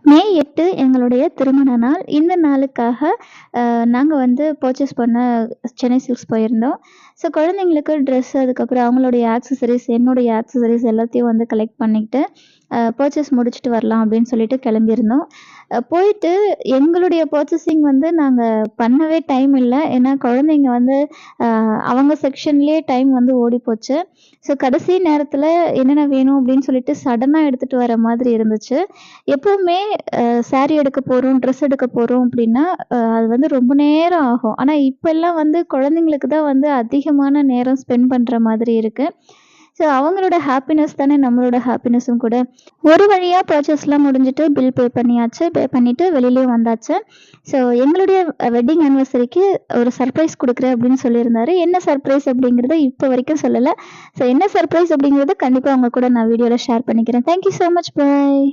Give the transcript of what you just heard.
மே 8 எங்களுடைய திருமண நாள். இந்த நாளுக்காக நாங்க வந்து பர்ச்சேஸ் பண்ண சென்னை சில்க்ஸ் போயிருந்தோம். ஸோ குழந்தைங்களுக்கு ட்ரெஸ், அதுக்கப்புறம் அவங்களுடைய ஆக்சஸரீஸ், என்னுடைய ஆக்சஸரீஸ் எல்லாத்தையும் வந்து கலெக்ட் பண்ணிக்கிட்டு, பர்ச்சேஸ் முடிச்சுட்டு வரலாம் அப்படின்னு சொல்லிட்டு கிளம்பியிருந்தோம். போயிட்டு எங்களுடைய பர்ச்சேசிங் வந்து நாங்க பண்ணவே டைம் இல்ல. ஏன்னா குழந்தைங்க வந்து அவங்க செக்ஷன்லேயே டைம் வந்து ஓடிப்போச்சு. ஸோ கடைசி நேரத்தில என்னென்ன வேணும் அப்படின்னு சொல்லிட்டு சடனா எடுத்துட்டு வர மாதிரி இருந்துச்சு. எப்பவுமே சாரி எடுக்க போறோம், ட்ரெஸ் எடுக்க போறோம் அப்படின்னா, அது வந்து ரொம்ப நேரம் ஆகும். ஆனா இப்பல்லாம் வந்து குழந்தைங்களுக்கு தான் வந்து அதிகமான நேரம் ஸ்பெண்ட் பண்ற மாதிரி இருக்கு. ஸோ அவங்களோட ஹாப்பினஸ் தானே நம்மளோட ஹாப்பினஸும் கூட. ஒரு வழியா பர்ச்சேஸ்லாம் முடிஞ்சுட்டு பில் பே பண்ணியாச்சு. பே பண்ணிட்டு வெளிலயும் வந்தாச்சு. ஸோ எங்களுடைய வெட்டிங் ஆனிவர்சரிக்கு ஒரு சர்ப்ரைஸ் குடுக்குறேன் அப்படின்னு சொல்லியிருந்தாரு. என்ன சர்ப்ரைஸ் அப்படிங்கிறத இப்ப வரைக்கும் சொல்லல. ஸோ என்ன சர்ப்ரைஸ் அப்படிங்கிறத கண்டிப்பா உங்க கூட நான் வீடியோல ஷேர் பண்ணிக்கிறேன். Thank you so much. Bye.